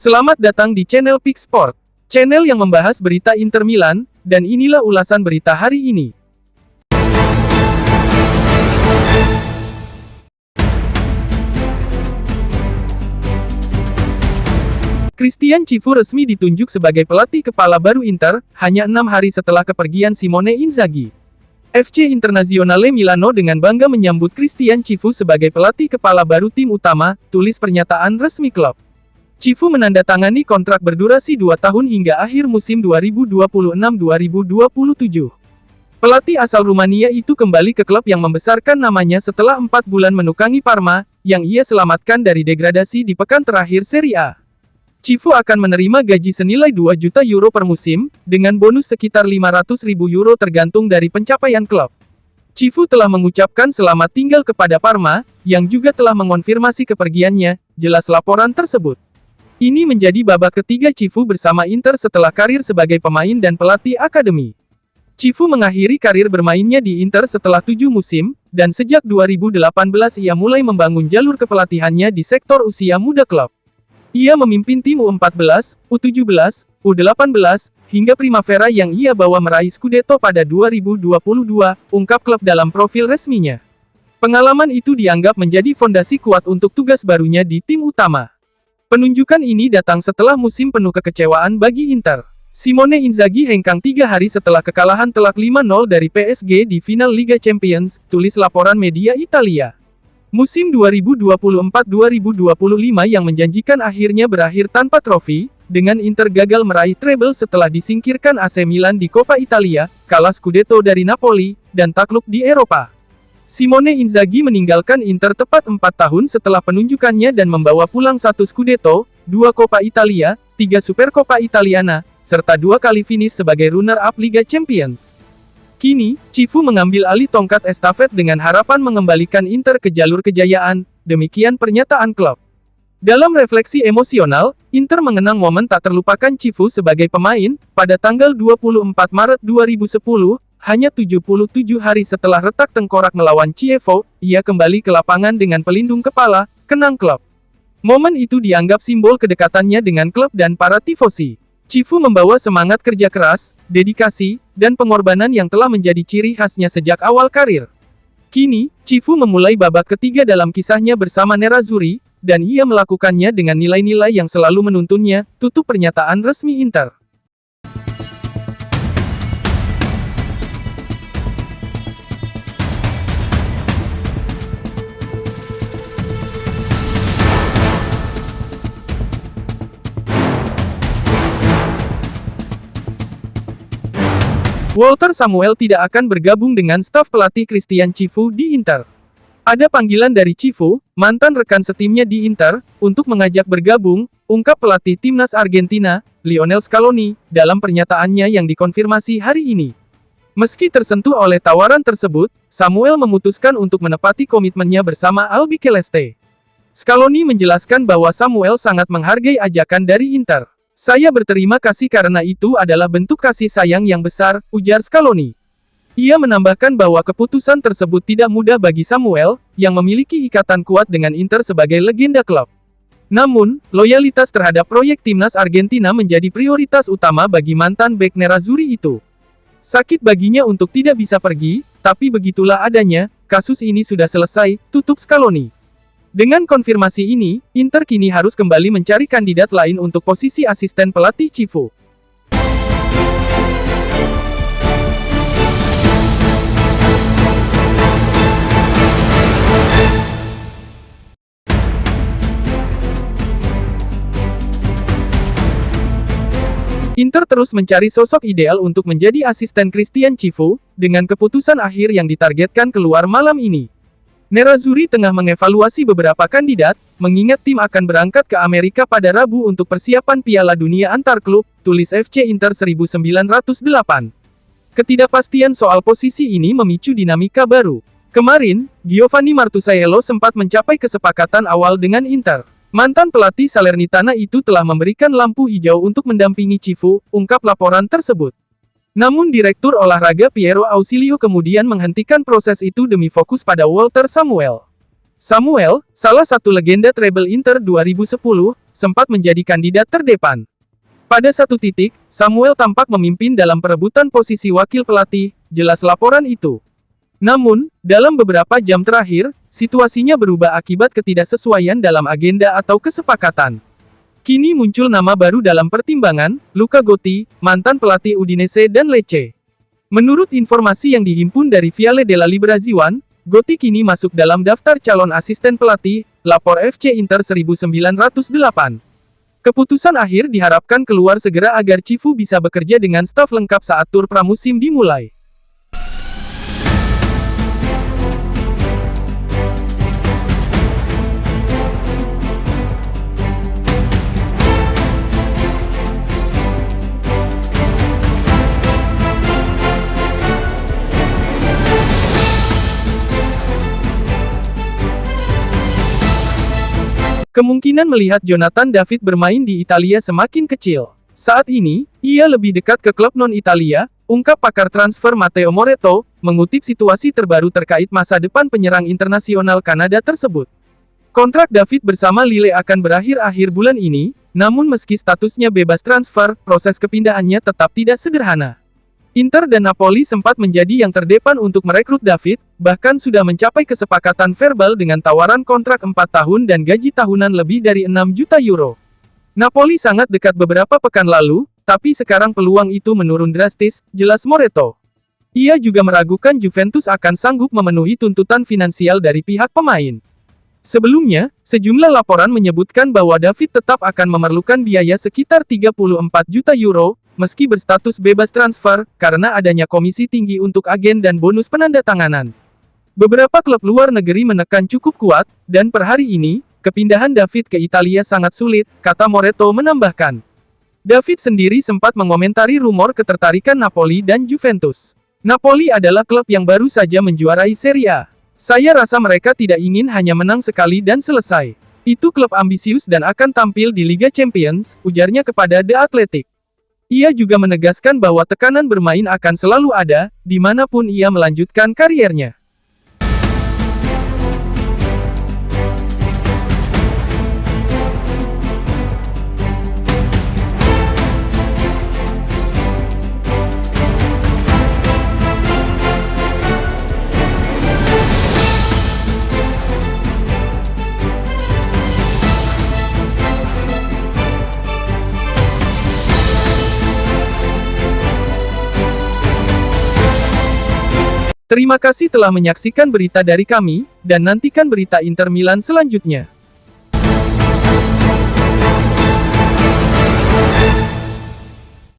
Selamat datang di channel Pick Sport, channel yang membahas berita Inter Milan, dan inilah ulasan berita hari ini. Christian Cifu resmi ditunjuk sebagai pelatih kepala baru Inter, hanya 6 hari setelah kepergian Simone Inzaghi. FC Internazionale Milano dengan bangga menyambut Christian Cifu sebagai pelatih kepala baru tim utama, tulis pernyataan resmi klub. Cifu menandatangani kontrak berdurasi 2 tahun hingga akhir musim 2026-2027. Pelatih asal Rumania itu kembali ke klub yang membesarkan namanya setelah 4 bulan menukangi Parma, yang ia selamatkan dari degradasi di pekan terakhir Serie A. Cifu akan menerima gaji senilai 2 juta euro per musim, dengan bonus sekitar 500.000 euro tergantung dari pencapaian klub. Cifu telah mengucapkan selamat tinggal kepada Parma, yang juga telah mengonfirmasi kepergiannya, jelas laporan tersebut. Ini menjadi babak ketiga Cifu bersama Inter setelah karir sebagai pemain dan pelatih akademi. Cifu mengakhiri karir bermainnya di Inter setelah 7 musim, dan sejak 2018 ia mulai membangun jalur kepelatihannya di sektor usia muda klub. Ia memimpin tim U14, U17, U18, hingga Primavera yang ia bawa meraih Scudetto pada 2022, ungkap klub dalam profil resminya. Pengalaman itu dianggap menjadi fondasi kuat untuk tugas barunya di tim utama. Penunjukan ini datang setelah musim penuh kekecewaan bagi Inter. Simone Inzaghi hengkang 3 hari setelah kekalahan telak 5-0 dari PSG di final Liga Champions, tulis laporan media Italia. Musim 2024-2025 yang menjanjikan akhirnya berakhir tanpa trofi, dengan Inter gagal meraih treble setelah disingkirkan AC Milan di Coppa Italia, kalah Scudetto dari Napoli, dan takluk di Eropa. Simone Inzaghi meninggalkan Inter tepat 4 tahun setelah penunjukannya dan membawa pulang 1 Scudetto, 2 Coppa Italia, 3 Supercoppa Italiana, serta 2 kali finish sebagai runner-up Liga Champions. Kini, Cifu mengambil alih tongkat estafet dengan harapan mengembalikan Inter ke jalur kejayaan, demikian pernyataan klub. Dalam refleksi emosional, Inter mengenang momen tak terlupakan Cifu sebagai pemain, pada tanggal 24 Maret 2010, hanya 77 hari setelah retak tengkorak melawan Chievo, ia kembali ke lapangan dengan pelindung kepala, kenang klub. Momen itu dianggap simbol kedekatannya dengan klub dan para tifosi. Cifu membawa semangat kerja keras, dedikasi, dan pengorbanan yang telah menjadi ciri khasnya sejak awal karir. Kini, Cifu memulai babak ketiga dalam kisahnya bersama Nerazzurri, dan ia melakukannya dengan nilai-nilai yang selalu menuntunnya, tutup pernyataan resmi Inter. Walter Samuel tidak akan bergabung dengan staf pelatih Christian Cifu di Inter. Ada panggilan dari Cifu, mantan rekan setimnya di Inter, untuk mengajak bergabung, ungkap pelatih timnas Argentina, Lionel Scaloni, dalam pernyataannya yang dikonfirmasi hari ini. Meski tersentuh oleh tawaran tersebut, Samuel memutuskan untuk menepati komitmennya bersama Albiceleste. Scaloni menjelaskan bahwa Samuel sangat menghargai ajakan dari Inter. Saya berterima kasih karena itu adalah bentuk kasih sayang yang besar, ujar Scaloni. Ia menambahkan bahwa keputusan tersebut tidak mudah bagi Samuel, yang memiliki ikatan kuat dengan Inter sebagai legenda klub. Namun, loyalitas terhadap proyek timnas Argentina menjadi prioritas utama bagi mantan bek Nerazzurri itu. Sakit baginya untuk tidak bisa pergi, tapi begitulah adanya, kasus ini sudah selesai, tutup Scaloni. Dengan konfirmasi ini, Inter kini harus kembali mencari kandidat lain untuk posisi asisten pelatih Cifu. Inter terus mencari sosok ideal untuk menjadi asisten Christian Cifu, dengan keputusan akhir yang ditargetkan keluar malam ini. Nerazzurri tengah mengevaluasi beberapa kandidat, mengingat tim akan berangkat ke Amerika pada Rabu untuk persiapan Piala Dunia antar klub, tulis FC Inter 1908. Ketidakpastian soal posisi ini memicu dinamika baru. Kemarin, Giovanni Martusciello sempat mencapai kesepakatan awal dengan Inter. Mantan pelatih Salernitana itu telah memberikan lampu hijau untuk mendampingi Cifu, ungkap laporan tersebut. Namun Direktur Olahraga Piero Ausilio kemudian menghentikan proses itu demi fokus pada Walter Samuel. Samuel, salah satu legenda treble Inter 2010, sempat menjadi kandidat terdepan. Pada satu titik, Samuel tampak memimpin dalam perebutan posisi wakil pelatih, jelas laporan itu. Namun, dalam beberapa jam terakhir, situasinya berubah akibat ketidaksesuaian dalam agenda atau kesepakatan. Kini muncul nama baru dalam pertimbangan, Luca Gotti, mantan pelatih Udinese dan Lecce. Menurut informasi yang dihimpun dari Viale della Liberazione, Gotti kini masuk dalam daftar calon asisten pelatih, lapor FC Inter 1908. Keputusan akhir diharapkan keluar segera agar Cifu bisa bekerja dengan staf lengkap saat tur pramusim dimulai. Kemungkinan melihat Jonathan David bermain di Italia semakin kecil. Saat ini, ia lebih dekat ke klub non-Italia, ungkap pakar transfer Matteo Moretto, mengutip situasi terbaru terkait masa depan penyerang internasional Kanada tersebut. Kontrak David bersama Lille akan berakhir akhir bulan ini, namun meski statusnya bebas transfer, proses kepindahannya tetap tidak sederhana. Inter dan Napoli sempat menjadi yang terdepan untuk merekrut David, bahkan sudah mencapai kesepakatan verbal dengan tawaran kontrak 4 tahun dan gaji tahunan lebih dari 6 juta euro. Napoli sangat dekat beberapa pekan lalu, tapi sekarang peluang itu menurun drastis, jelas Moretto. Ia juga meragukan Juventus akan sanggup memenuhi tuntutan finansial dari pihak pemain. Sebelumnya, sejumlah laporan menyebutkan bahwa David tetap akan memerlukan biaya sekitar 34 juta euro, meski berstatus bebas transfer, karena adanya komisi tinggi untuk agen dan bonus penandatanganan. Beberapa klub luar negeri menekan cukup kuat, dan per hari ini, kepindahan David ke Italia sangat sulit, kata Moretto menambahkan. David sendiri sempat mengomentari rumor ketertarikan Napoli dan Juventus. Napoli adalah klub yang baru saja menjuarai Serie A. Saya rasa mereka tidak ingin hanya menang sekali dan selesai. Itu klub ambisius dan akan tampil di Liga Champions, ujarnya kepada The Athletic. Ia juga menegaskan bahwa tekanan bermain akan selalu ada, dimanapun ia melanjutkan kariernya. Terima kasih telah menyaksikan berita dari kami, dan nantikan berita Inter Milan selanjutnya.